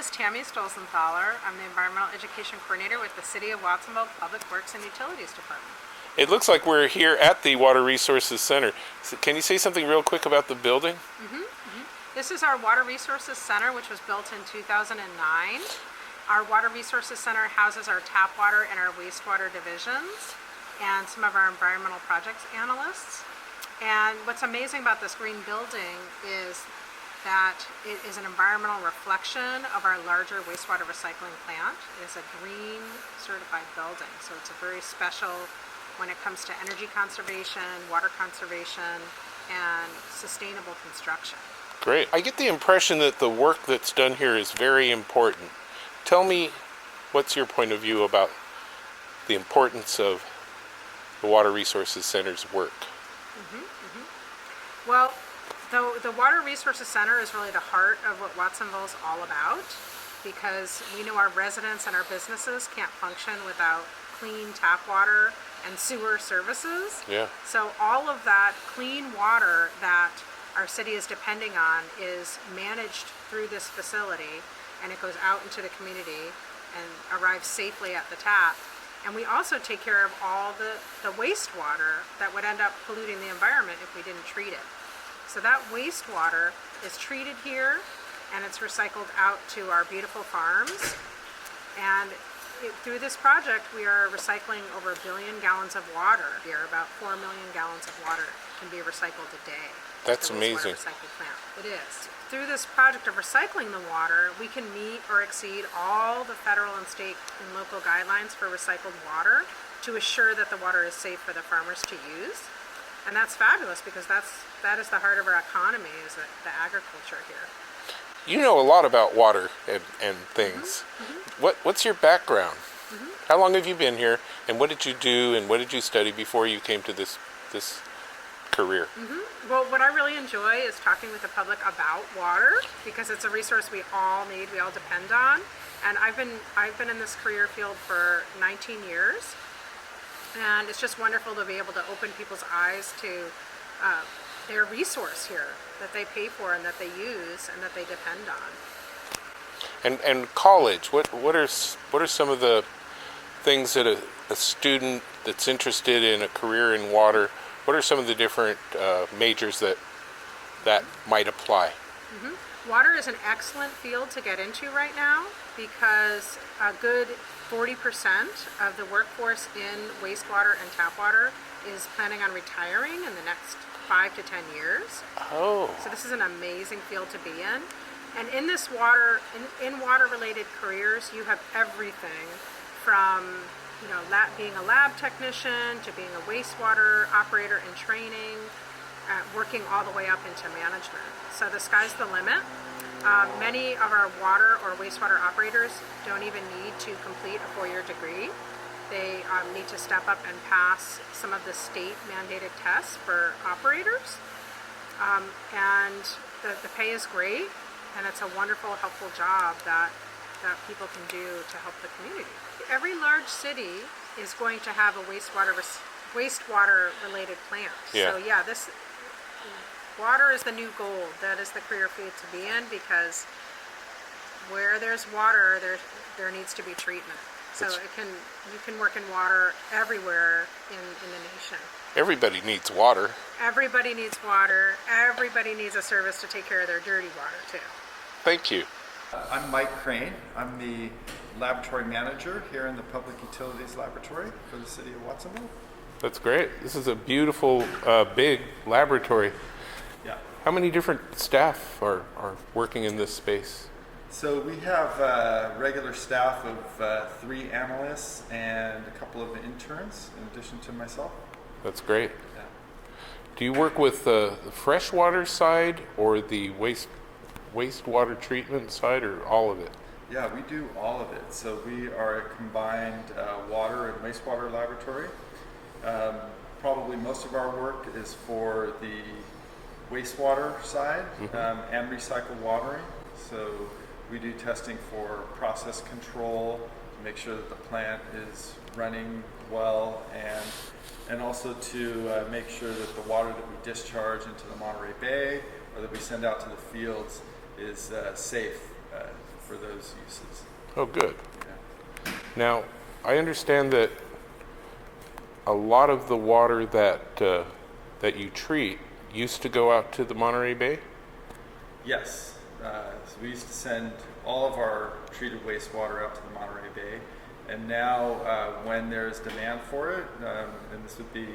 is Tammy Stolzenthaler. I'm the Environmental Education Coordinator with the City of Watsonville Public Works and Utilities Department. It looks like we're here at the Water Resources Center. So can you say something real quick about the building? This is our Water Resources Center, which was built in 2009. Our Water Resources Center houses our tap water and our wastewater divisions and some of our environmental projects analysts. And what's amazing about this green building is that it is an environmental reflection of our larger wastewater recycling plant. It is a green certified building, so it's a very special when it comes to energy conservation, water conservation, and sustainable construction. Great. I get the impression that the work that's done here is very important. Tell me, what's your point of view about the importance of the Water Resources Center's work? Well, the Water Resources Center is really the heart of what Watsonville is all about, because we know our residents and our businesses can't function without clean tap water and sewer services. Yeah. So all of that clean water that our city is depending on is managed through this facility, and it goes out into the community and arrives safely at the tap. And we also take care of all the wastewater that would end up polluting the environment if we didn't treat it. So that wastewater is treated here, and it's recycled out to our beautiful farms. And through this project, we are recycling over 1 billion gallons of water here. About 4 million gallons of water can be recycled a day. That's the amazing. wastewater recycling plant. It is. Through this project of recycling the water, we can meet or exceed all the federal and state and local guidelines for recycled water to assure that the water is safe for the farmers to use. And that's fabulous, because that is the heart of our economy, is the agriculture here. You know a lot about water and things. What's your background? How long have you been here, and what did you do, and what did you study before you came to this career? Well, what I really enjoy is talking with the public about water, because it's a resource we all need, we all depend on. And I've been in this career field for 19 years, and it's just wonderful to be able to open people's eyes to their resource here that they pay for and that they use and that they depend on. And college, what are some of the things that a student that's interested in a career in water, what are some of the different majors that might apply? Water is an excellent field to get into right now, because a good 40% of the workforce in wastewater and tap water is planning on retiring in the next 5 to 10 years. Oh. So this is an amazing field to be in. And in this in water-related careers, you have everything from being a lab technician to being a wastewater operator in training, working all the way up into management. So the sky's the limit. Many of our water or wastewater operators don't even need to complete a 4-year degree. They need to step up and pass some of the state mandated tests for operators. And the pay is great, and it's a wonderful, helpful job that people can do to help the community. Every large city is going to have a wastewater related plant. Yeah. So yeah, this water is the new gold. That is the career field to be in, because where there's water, there needs to be treatment. So you can work in water everywhere in the nation. Everybody needs water. Everybody needs water. Everybody needs a service to take care of their dirty water too. Thank you. I'm Mike Crane. I'm the laboratory manager here in the Public Utilities Laboratory for the City of Watsonville. That's great. This is a beautiful, big laboratory. Yeah. How many different staff are working in this space? So we have a regular staff of 3 analysts and a couple of interns in addition to myself. That's great. Yeah. Do you work with the freshwater side or the wastewater treatment side, or all of it? Yeah, we do all of it. So we are a combined water and wastewater laboratory. Probably most of our work is for the wastewater side and recycled watering. So we do testing for process control to make sure that the plant is running well, and also to make sure that the water that we discharge into the Monterey Bay or that we send out to the fields is safe for those uses. Oh, good. Yeah. Now, I understand that a lot of the water that you treat used to go out to the Monterey Bay? Yes. So we used to send all of our treated wastewater out to the Monterey Bay. And now when there's demand for it, and this would be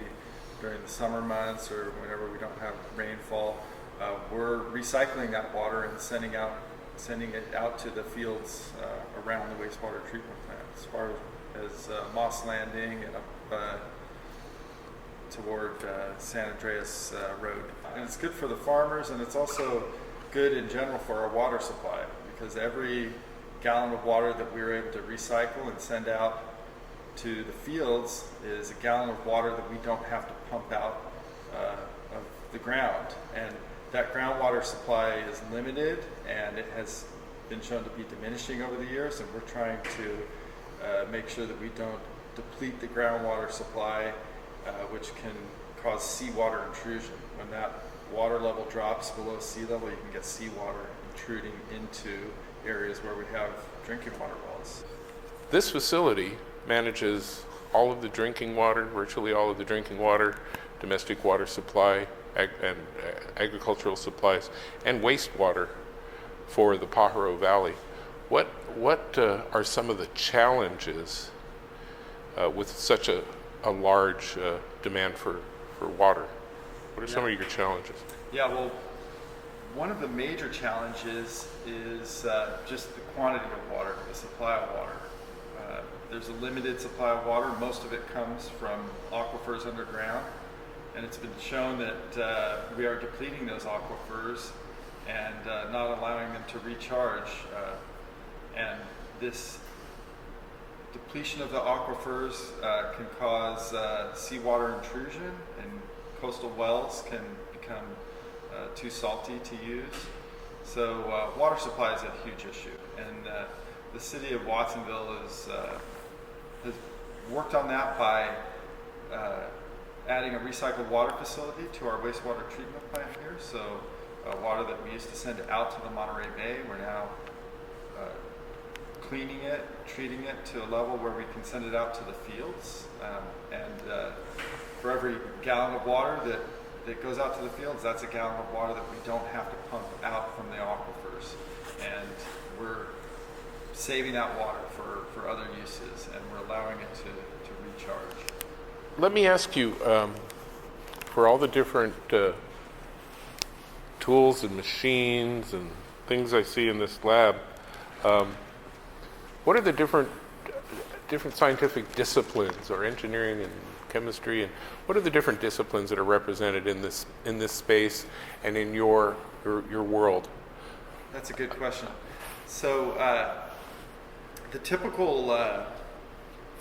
during the summer months or whenever we don't have rainfall, we're recycling that water and sending it out to the fields around the wastewater treatment plant, as far as Moss Landing and up toward San Andreas Road. And it's good for the farmers, and it's also good in general for our water supply, because every gallon of water that we're able to recycle and send out to the fields is a gallon of water that we don't have to pump out of the ground. And that groundwater supply is limited, and it has been shown to be diminishing over the years, and we're trying to make sure that we don't deplete the groundwater supply, which can cause seawater intrusion. When that water level drops below sea level, you can get seawater intruding into areas where we have drinking water wells. This facility manages all of the drinking water, virtually all of the drinking water, domestic water supply, and agricultural supplies, and wastewater for the Pajaro Valley. What are some of the challenges with such a large demand for water? What are some of your challenges? Yeah, well, one of the major challenges is just the quantity of water, the supply of water. There's a limited supply of water. Most of it comes from aquifers underground, and it's been shown that we are depleting those aquifers and not allowing them to recharge. And this depletion of the aquifers can cause seawater intrusion, and coastal wells can become too salty to use. So water supply is a huge issue, and the city of Watsonville has worked on that by adding a recycled water facility to our wastewater treatment plant here. So water that we used to send out to the Monterey Bay, we're now cleaning it, treating it to a level where we can send it out to the fields. And for every gallon of water that goes out to the fields, that's a gallon of water that we don't have to pump out from the aquifers. And we're saving that water for other uses, and we're allowing it to recharge. Let me ask you, for all the different tools and machines and things I see in this lab, what are the different scientific disciplines, or engineering and chemistry, and what are the different disciplines that are represented in this space and in your world? That's a good question. So the typical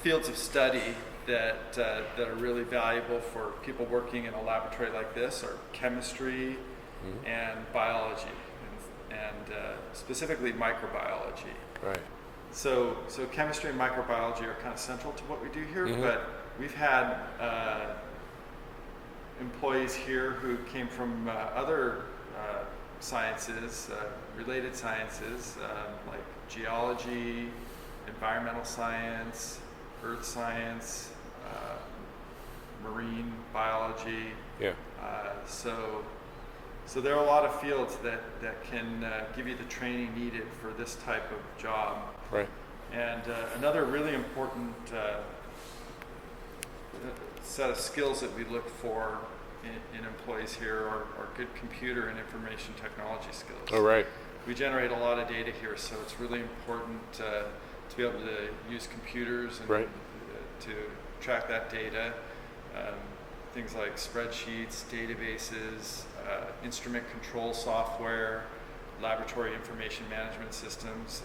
fields of study that are really valuable for people working in a laboratory like this are chemistry and biology, and specifically microbiology. Right. So chemistry and microbiology are kind of central to what we do here, but we've had employees here who came from other sciences, related sciences, like geology, environmental science, earth science, marine biology. Yeah. So there are a lot of fields that can give you the training needed for this type of job. Right. And another really important set of skills that we look for in employees here are good computer and information technology skills. Oh, right. We generate a lot of data here, so it's really important to be able to use computers and Right. To track that data. Things like spreadsheets, databases, instrument control software, laboratory information management systems.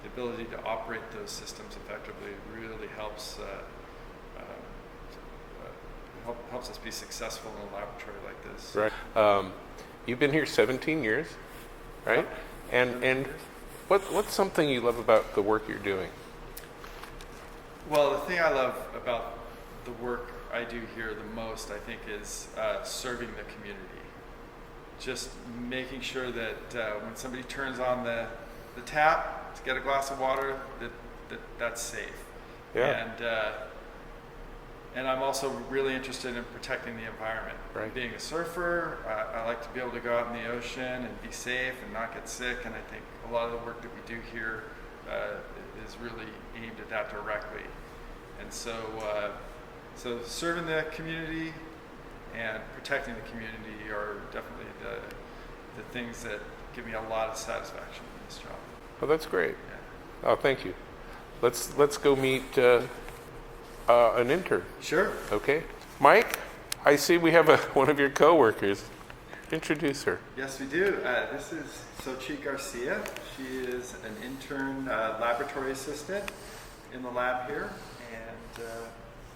The ability to operate those systems effectively really helps helps us be successful in a laboratory like this. Right. You've been here 17 years, right? And what's something you love about the work you're doing? Well, the thing I love about the work I do here the most, I think, is serving the community. Just making sure that when somebody turns on the tap to get a glass of water, that's safe. Yeah. And I'm also really interested in protecting the environment. Right. Being a surfer, I like to be able to go out in the ocean and be safe and not get sick. And I think a lot of the work that we do here is really aimed at that directly. And so serving the community and protecting the community are definitely the things that give me a lot of satisfaction in this job. Oh, that's great. Yeah. Oh, thank you. Let's go meet an intern. Sure. Okay. Mike, I see we have one of your coworkers. Introduce her. Yes, we do. This is Xochitl Garcia. She is an intern laboratory assistant in the lab here. And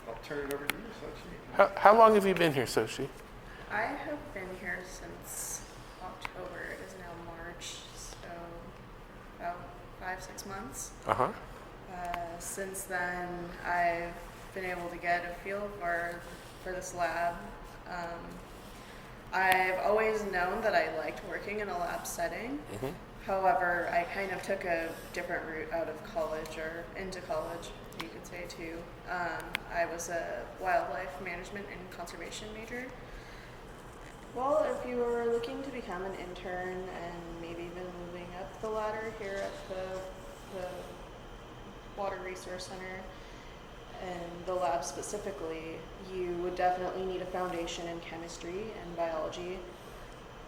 I'll turn it over to you, Xochitl. How long have you been here, Sochi? I have been here since October. It is now March, so about 5-6 months. Uh-huh. Since then, I've been able to get a feel for this lab. I've always known that I liked working in a lab setting. Mm-hmm. However, I kind of took a different route out of college, or into college, you could say too. I was a wildlife management and conservation major. Well, if you were looking to become an intern and maybe even moving up the ladder here at the Water Resource Center and the lab specifically, you would definitely need a foundation in chemistry and biology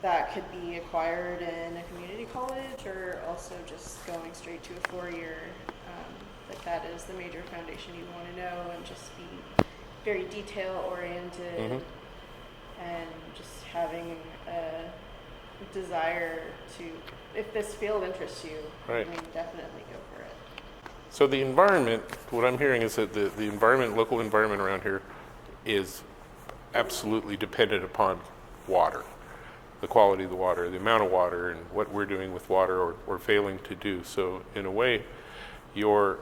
that could be acquired in a community college or also just going straight to a 4-year. But that is the major foundation you want to know and just be very detail oriented. Mm-hmm. And just having a desire to, if this field interests you, Right. I mean, definitely go for it. So the environment, what I'm hearing is that the environment, local environment around here is absolutely dependent upon water, the quality of the water, the amount of water, and what we're doing with water or failing to do. So in a way, your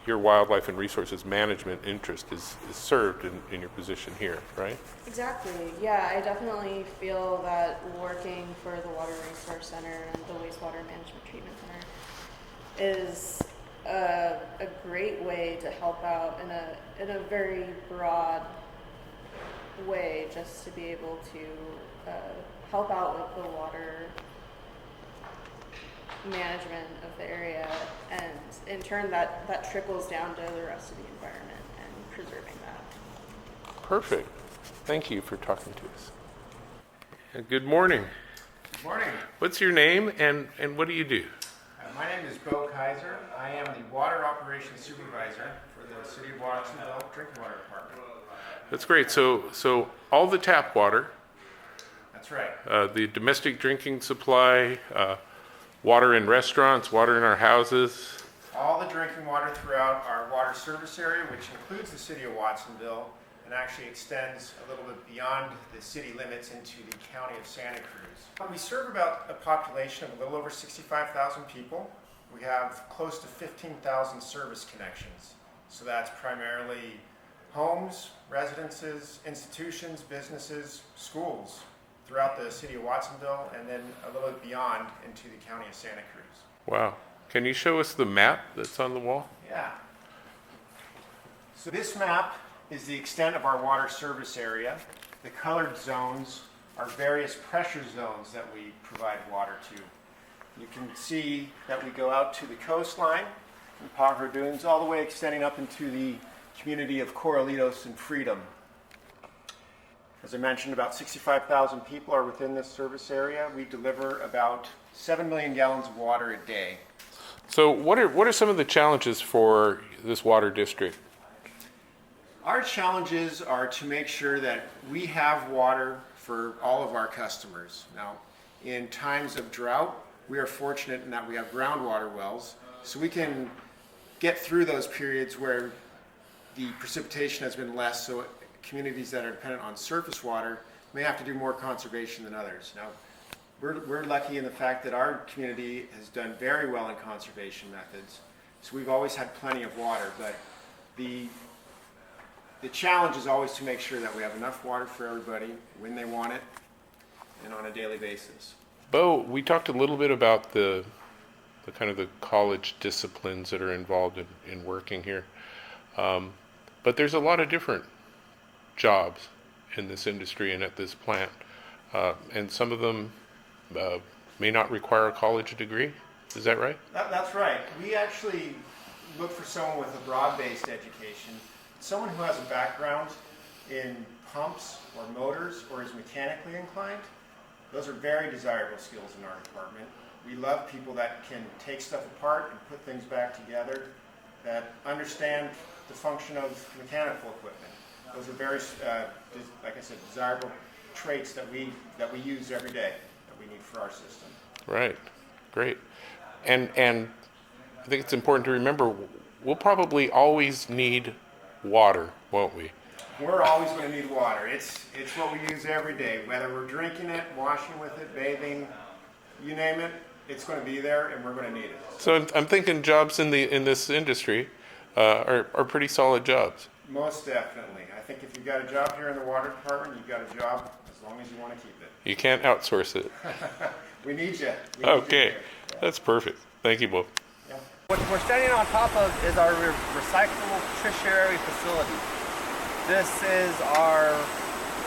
wildlife and resources management interest is served in your position here, right? Exactly. Yeah, I definitely feel that working for the Water Resource Center and the Wastewater Management Treatment Center is a great way to help out in a very broad way, just to be able to help out with the water management of the area, and in turn that trickles down to the rest of the environment and preserving that. Perfect. Thank you for talking to us. Good morning. Good morning. What's your name and what do you do? My name is Bo Kaiser. I am the Water Operations Supervisor for the City of Watsonville Drinking Water Department. That's great. So all the tap water, That's right. the domestic drinking supply, water in restaurants, water in our houses. All the drinking water throughout our water service area, which includes the City of Watsonville, and actually extends a little bit beyond the city limits into the county of Santa Cruz. We serve about a population of a little over 65,000 people. We have close to 15,000 service connections. So that's primarily homes, residences, institutions, businesses, schools throughout the City of Watsonville, and then a little bit beyond into the county of Santa Cruz. Wow. Can you show us the map that's on the wall? Yeah. So this map is the extent of our water service area. The colored zones are various pressure zones that we provide water to. You can see that we go out to the coastline in Pajaro Dunes, all the way extending up into the community of Corralitos and Freedom. As I mentioned, about 65,000 people are within this service area. We deliver about 7 million gallons of water a day. So what are some of the challenges for this water district? Our challenges are to make sure that we have water for all of our customers. Now, in times of drought, we are fortunate in that we have groundwater wells, so we can get through those periods where the precipitation has been less, so communities that are dependent on surface water may have to do more conservation than others. Now, we're lucky in the fact that our community has done very well in conservation methods, so we've always had plenty of water, but the challenge is always to make sure that we have enough water for everybody when they want it and on a daily basis. Bo, we talked a little bit about the kind of the college disciplines that are involved in working here. But there's a lot of different jobs in this industry and at this plant. And some of them may not require a college degree. Is that right? That's right. We actually look for someone with a broad-based education, someone who has a background in pumps or motors or is mechanically inclined. Those are very desirable skills in our department. We love people that can take stuff apart and put things back together, that understand the function of mechanical equipment. Those are very, like I said, desirable traits that we use every day, that we need for our system. Right. Great. And I think it's important to remember we'll probably always need water, won't we? We're always going to need water. It's what we use every day, whether we're drinking it, washing with it, bathing, you name it. It's going to be there, and we're going to need it. So I'm thinking jobs in this industry are pretty solid jobs. Most definitely. I think if you've got a job here in the water department, you've got a job as long as you want to keep it. You can't outsource it. We need you. Okay, that's perfect. Thank you both. Yeah. What we're standing on top of is our recyclable tertiary facility. This is our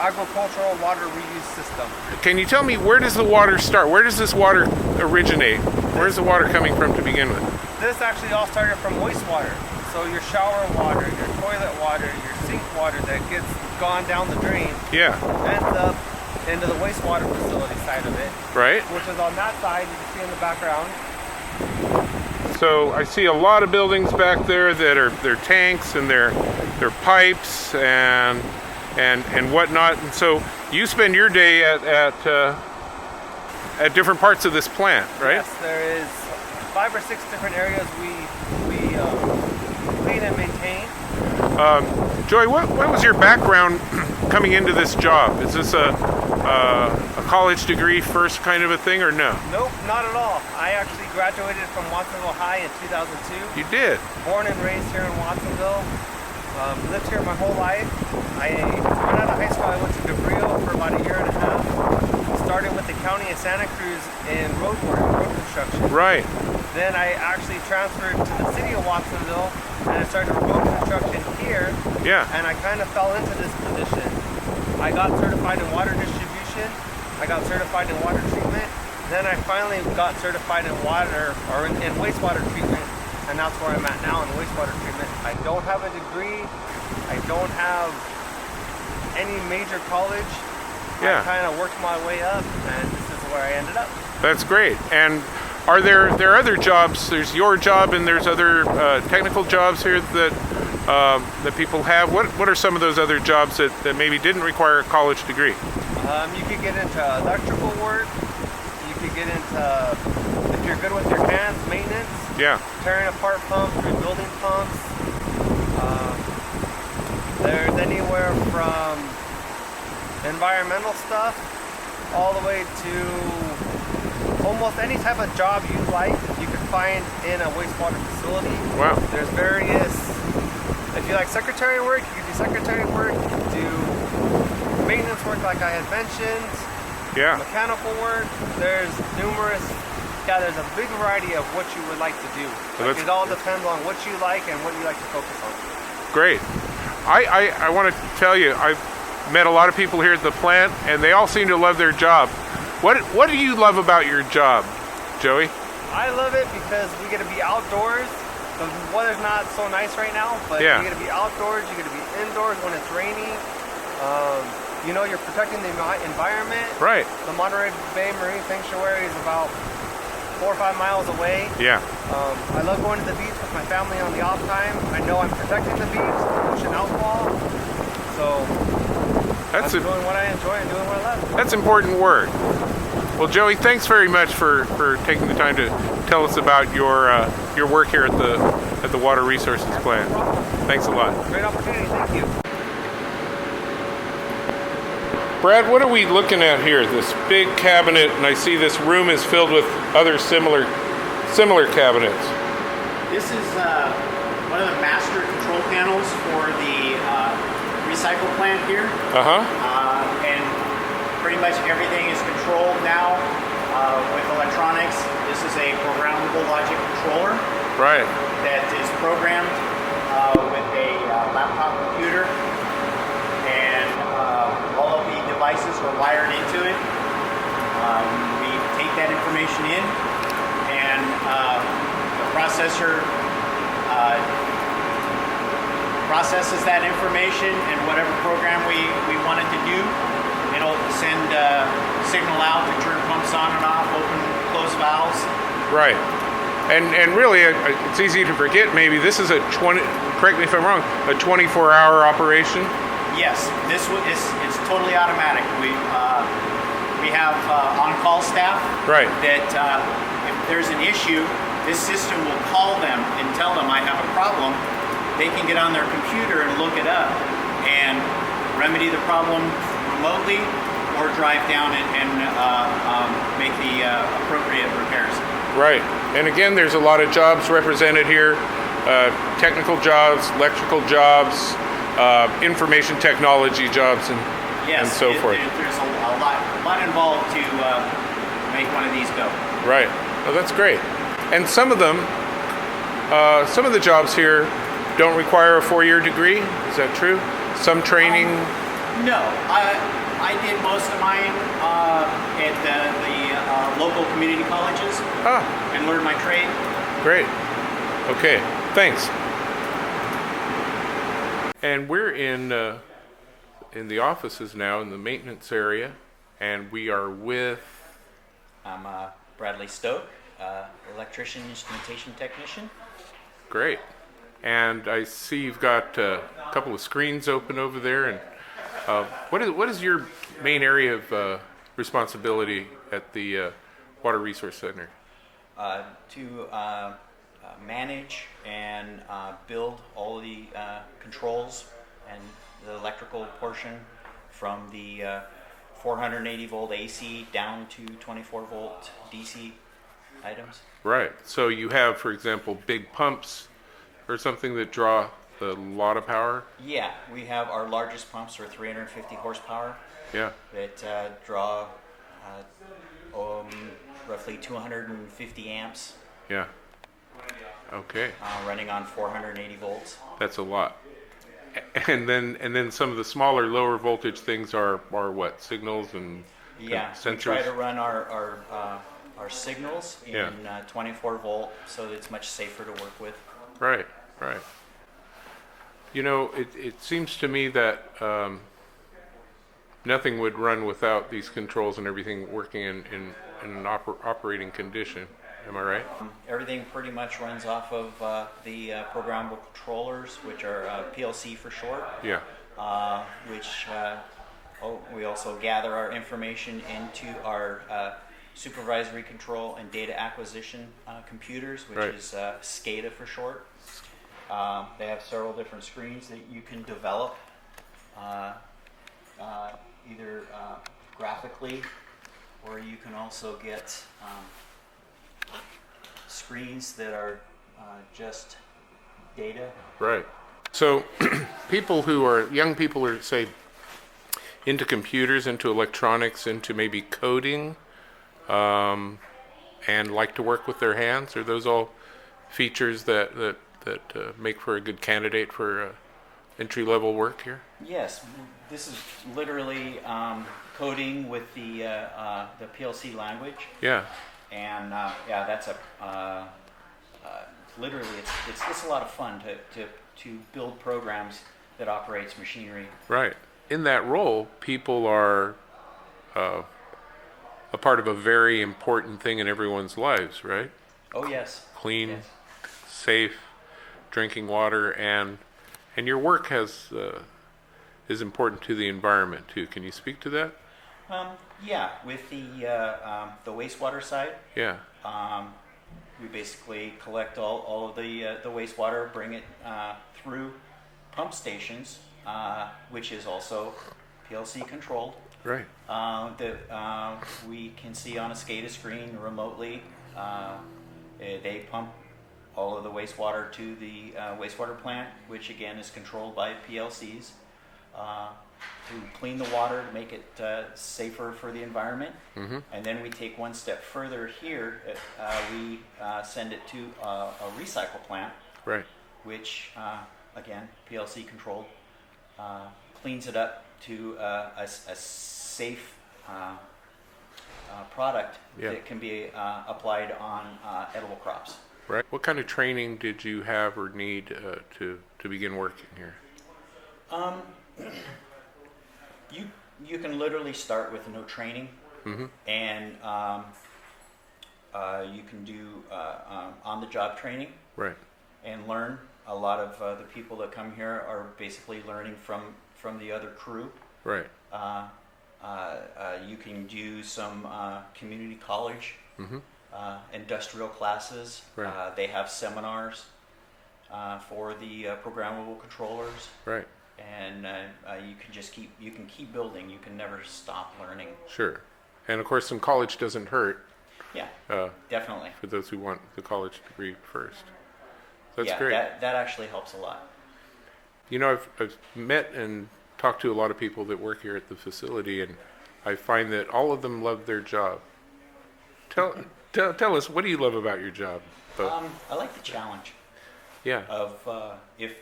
agricultural water reuse system. Can you tell me, where does the water start? Where does this water originate? Where's the water coming from to begin with? This actually all started from wastewater. So your shower water, your toilet water, your sink water that gets gone down the drain Yeah. ends up into the wastewater facility side of it. Right? Which is on that side, you can see in the background. So I see a lot of buildings back there that are their tanks and their pipes and whatnot. And so you spend your day at different parts of this plant, right? Yes, there is 5 or 6 different areas we clean and maintain. Joy, what was your background coming into this job? Is this a college degree first kind of a thing, or no? Nope, not at all. I actually graduated from Watsonville High in 2002. You did? Born and raised here in Watsonville. Lived here my whole life. Right out of high school, I went to Cabrillo for about a year and a half. Started with the county of Santa Cruz in road construction. Right. Then I actually transferred to the city of Watsonville and I started road construction here. Yeah. And I kind of fell into this position. I got certified in water distribution. I got certified in water treatment. Then I finally got certified in in wastewater treatment. And that's where I'm at now in wastewater treatment. I don't have a degree. I don't have any major college. Yeah. I kind of worked my way up, and this is where I ended up. That's great. And are there other jobs? There's your job, and there's other technical jobs here that people have. What are some of those other jobs that maybe didn't require a college degree? You could get into electrical work. You could get into, if you're good with your hands, maintenance. Yeah. Tearing apart pumps, rebuilding pumps. There's anywhere from environmental stuff all the way to almost any type of job you like you can find in a wastewater facility. Wow. There's various, if you like secretary work, you can do secretary work, you can do maintenance work like I had mentioned, Yeah. mechanical work. There's there's a big variety of what you would like to do. Well, It all depends on what you like and what you like to focus on. Great. I want to tell you, I've met a lot of people here at the plant, and they all seem to love their job. What do you love about your job, Joey? I love it because we get to be outdoors. The weather's not so nice right now, but Yeah. you get to be outdoors. You get to be indoors when it's raining. You're protecting the environment. Right. The Monterey Bay Marine Sanctuary is about 4 or 5 miles away. Yeah. I love going to the beach with my family on the off time. I know I'm protecting the beach, the ocean outfall. So I'm doing what I enjoy and doing what I love. That's important work. Well, Joey, thanks very much for taking the time to tell us about your work here at the Water Resources Plant. Thanks a lot. Great opportunity. Thank you. Brad, what are we looking at here? This big cabinet, and I see this room is filled with other similar cabinets. This is one of the master control panels for the recycle plant here. Uh-huh. And pretty much everything is controlled now. with electronics. This is a programmable logic controller Right. that is programmed with a laptop computer, and all of the devices are wired into it. We take that information in, and the processor processes that information, and whatever program we want it to do, it'll send a signal out to turn pumps on and off, open, close valves. Right. And really, it's easy to forget. Maybe this is a 20. Correct me if I'm wrong. A 24-hour operation. Yes, it's totally automatic. We have on-call staff. Right. That if there's an issue, this system will call them and tell them I have a problem. They can get on their computer and look it up and remedy the problem remotely, or drive down and make the appropriate repairs. Right. And again, there's a lot of jobs represented here. Technical jobs, electrical jobs, information technology jobs, and so forth. There's a lot involved to make one of these go. Right. Oh, that's great. And some of them, some of the jobs here don't require a 4-year degree. Is that true? Some training? No. I did most of mine at the local community colleges and learned my trade. Great. Okay. Thanks. And we're in the offices now in the maintenance area, and we are with. I'm Bradley Stoke, electrician, instrumentation technician. Great. And I see you've got a couple of screens open over there. And what is your main area of responsibility at the Water Resource Center? To manage and build all the controls and the electrical portion from the 480 volt AC down to 24 volt DC items. Right. So you have, for example, big pumps or something that draw a lot of power? Yeah, we have our largest pumps are 350 horsepower. Yeah. That draw roughly 250 amps. Yeah. Okay. Running on 480 volts. That's a lot. And then some of the smaller, lower voltage things are what? Signals and sensors? We try to run our signals in 24 volt, so that it's much safer to work with. Right, right. You know, it seems to me that nothing would run without these controls and everything working in an operating condition. Am I right? Everything pretty much runs off of the programmable controllers, which are PLC for short. Yeah. Which we also gather our information into our supervisory control and data acquisition computers, which is SCADA for short. They have several different screens that you can develop either graphically, or you can also get screens that are just data. Right. So young people are, say, into computers, into electronics, into maybe coding, and like to work with their hands. Are those all features that make for a good candidate for entry-level work here? Yes, this is literally coding with the PLC language. Yeah. And that's literally it's a lot of fun to build programs that operates machinery. Right. In that role, people are a part of a very important thing in everyone's lives, right? Oh yes. Clean, yes. Safe drinking water, and your work is important to the environment too. Can you speak to that? With the wastewater side. Yeah. We basically collect all of the wastewater, bring it through pump stations, which is also PLC controlled. Right. That we can see on a SCADA screen remotely. They pump all of the wastewater to the wastewater plant, which again is controlled by PLCs. to clean the water, to make it safer for the environment. And then we take one step further here. We send it to a recycle plant, Right. which, again, PLC controlled, cleans it up to a safe product Yeah. that can be applied on edible crops. Right. What kind of training did you have or need to begin working here? You can literally start with no training, and you can do on-the-job training Right. and learn. A lot of the people that come here are basically learning from the other crew. Right. You can do some community college, industrial classes. Right. They have seminars for the programmable controllers, Right. and you can just keep building. You can never stop learning. Sure. And of course, some college doesn't hurt Yeah, uh, definitely. for those who want the college degree first. That's Yeah, great. that actually helps a lot. You know, I've met and talked to a lot of people that work here at the facility, and I find that all of them love their job. Tell us, what do you love about your job? I like the challenge Yeah. of if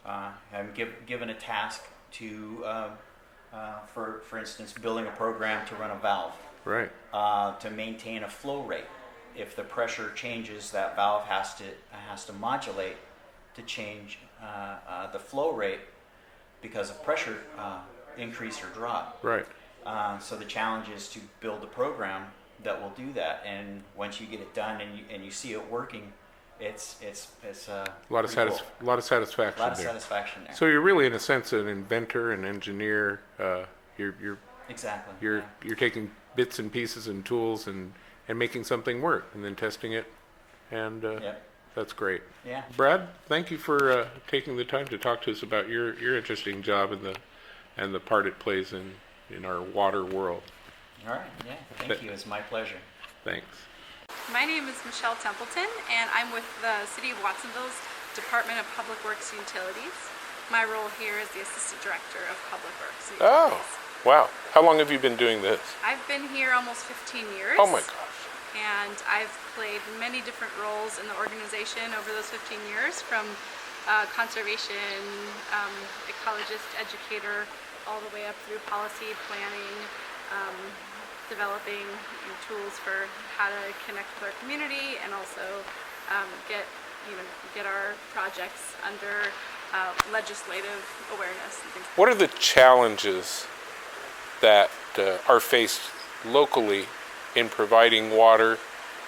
I'm given a task to, for instance, building a program to run a valve, Right. to maintain a flow rate. If the pressure changes, that valve has to modulate to change the flow rate because of pressure increase or drop. Right. So the challenge is to build a program that will do that. And once you get it done and you see it working, it's A lot of pretty cool. lot of satisfaction A lot of there. satisfaction there. So you're really, in a sense, an inventor, an engineer. You're Exactly. you're yeah. you're taking bits and pieces and tools and making something work, and then testing it, and Yep. that's great. Yeah. Brad, thank you for taking the time to talk to us about your interesting job and the part it plays in our water world. All right. Yeah. Thank you. It's my pleasure. Thanks. My name is Michelle Templeton, and I'm with the City of Watsonville's Department of Public Works and Utilities. My role here is the Assistant Director of Public Works and Oh, Utilities. wow. How long have you been doing this? I've been here almost 15 years. Oh my gosh. And I've played many different roles in the organization over those 15 years, from conservation, ecologist, educator, all the way up through policy, planning, developing tools for how to connect with our community, and also get our projects under legislative awareness and things. What are the challenges that are faced locally in providing water,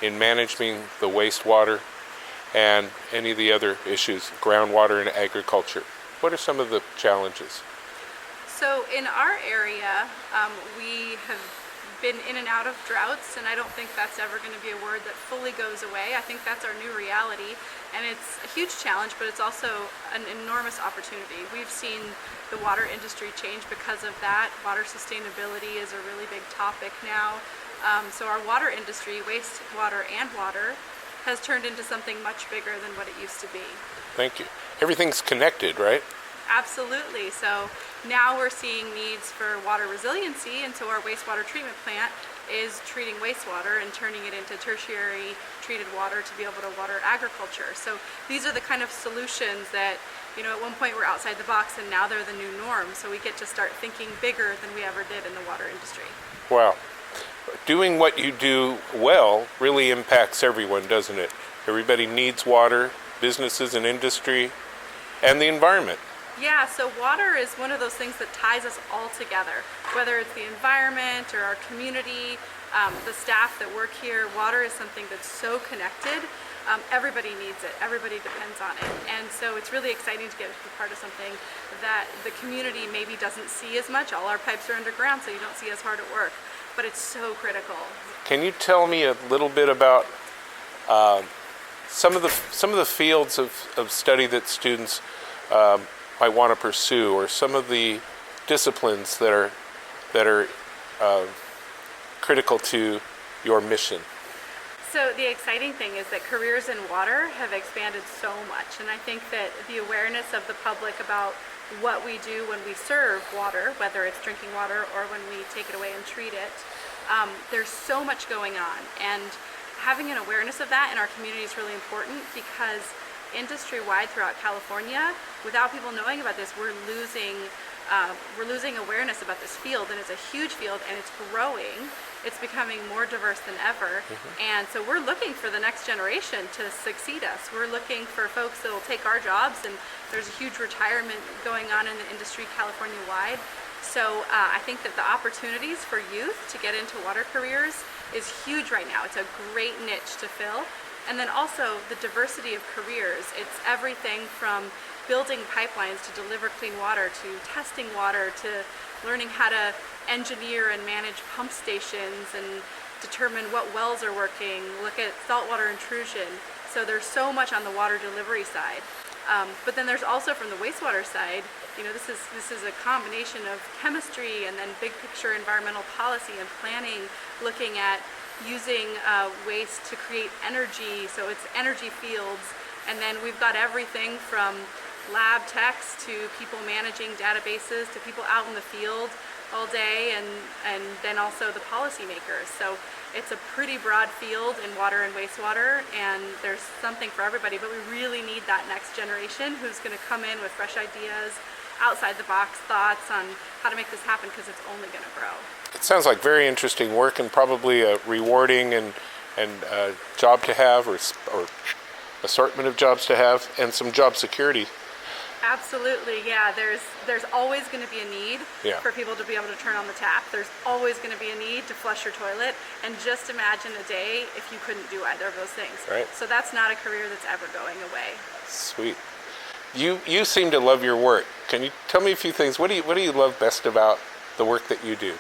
in managing the wastewater, and any of the other issues, groundwater and agriculture? What are some of the challenges? So in our area, we have been in and out of droughts, and I don't think that's ever going to be a word that fully goes away. I think that's our new reality, and it's a huge challenge, but it's also an enormous opportunity. We've seen the water industry change because of that. Water sustainability is a really big topic now. So our water industry, wastewater and water, has turned into something much bigger than what it used to be. Thank you. Everything's connected, right? Absolutely. So now we're seeing needs for water resiliency, and so our wastewater treatment plant is treating wastewater and turning it into tertiary treated water to be able to water agriculture. So these are the kind of solutions that, at one point were outside the box, and now they're the new norm. So we get to start thinking bigger than we ever did in the water industry. Wow. Doing what you do well really impacts everyone, doesn't it? Everybody needs water, businesses and industry, and the environment. Yeah, so water is one of those things that ties us all together, whether it's the environment or our community, the staff that work here. Water is something that's so connected. Everybody needs it. Everybody depends on it. And so it's really exciting to get to be part of something that the community maybe doesn't see as much. All our pipes are underground, so you don't see as hard at work, but it's so critical. Can you tell me a little bit about some of the fields of study that students might want to pursue, or some of the disciplines that are critical to your mission? So the exciting thing is that careers in water have expanded so much, and I think that the awareness of the public about what we do when we serve water, whether it's drinking water or when we take it away and treat it, there's so much going on, and having an awareness of that in our community is really important, because industry-wide throughout California, without people knowing about this, we're losing awareness about this field, and it's a huge field, and it's growing. It's becoming more diverse than ever, and so we're looking for the next generation to succeed us. We're looking for folks that will take our jobs, and there's a huge retirement going on in the industry California-wide. So I think that the opportunities for youth to get into water careers is huge right now. It's a great niche to fill. And then also the diversity of careers. It's everything from building pipelines to deliver clean water, to testing water, to learning how to engineer and manage pump stations and determine what wells are working, look at saltwater intrusion. So there's so much on the water delivery side. But then there's also from the wastewater side, you know, this is a combination of chemistry and then big picture environmental policy and planning, looking at using waste to create energy, so it's energy fields. And then we've got everything from lab techs to people managing databases to people out in the field all day, and then also the policymakers. So it's a pretty broad field in water and wastewater, and there's something for everybody, but we really need that next generation who's going to come in with fresh ideas, outside the box thoughts on how to make this happen, because it's only going to grow. It sounds like very interesting work, and probably a rewarding and job to have, or assortment of jobs to have, and some job security. Absolutely, yeah. There's always going to be a need for people to be able to turn on the tap. There's always going to be a need to flush your toilet, and just imagine a day if you couldn't do either of those things. Right. So that's not a career that's ever going away. Sweet. You seem to love your work. Can you tell me a few things? What do you love best about the work that you do?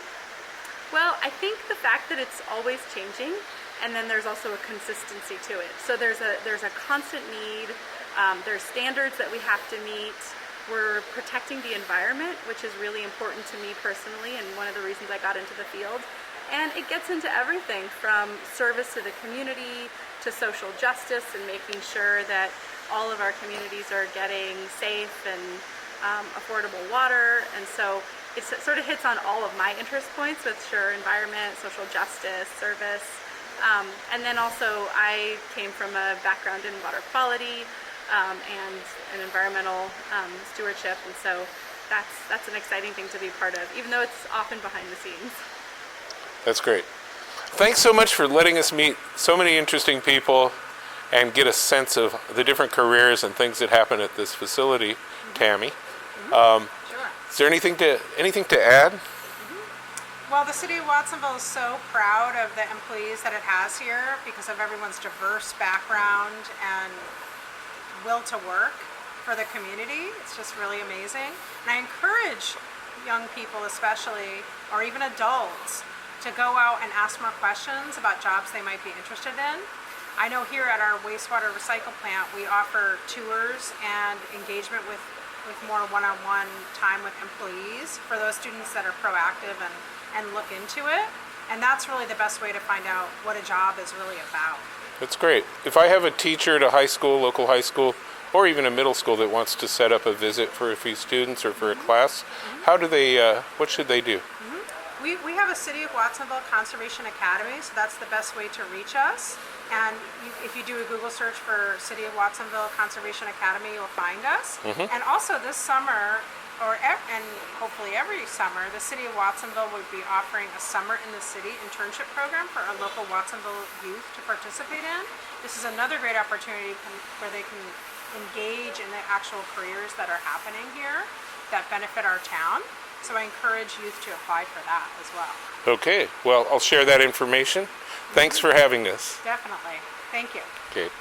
Well, I think the fact that it's always changing, and then there's also a consistency to it. So there's a constant need. There's standards that we have to meet. We're protecting the environment, which is really important to me personally, and one of the reasons I got into the field. And it gets into everything from service to the community to social justice and making sure that all of our communities are getting safe and affordable water. And so it sort of hits on all of my interest points with environment, social justice, service. And then also I came from a background in water quality and an environmental stewardship, and so that's an exciting thing to be part of, even though it's often behind the scenes. That's great. Thanks so much for letting us meet so many interesting people and get a sense of the different careers and things that happen at this facility, Tammy. Sure. Is there anything to add? Well, the city of Watsonville is so proud of the employees that it has here because of everyone's diverse background and will to work for the community. It's just really amazing. And I encourage young people especially, or even adults, to go out and ask more questions about jobs they might be interested in. I know here at our wastewater recycle plant, we offer tours and engagement with more one-on-one time with employees for those students that are proactive and look into it. And that's really the best way to find out what a job is really about. That's great. If I have a teacher at a high school, local high school, or even a middle school that wants to set up a visit for a few students or for a class, how do they, what should they do? We have a City of Watsonville Conservation Academy, so that's the best way to reach us. And if you do a Google search for City of Watsonville Conservation Academy, you'll find us. And also this summer, and hopefully every summer, the City of Watsonville would be offering a Summer in the City internship program for our local Watsonville youth to participate in. This is another great opportunity where they can engage in the actual careers that are happening here that benefit our town. So I encourage youth to apply for that as well. Okay, well, I'll share that information. Thanks for having us. Definitely. Thank you. Okay.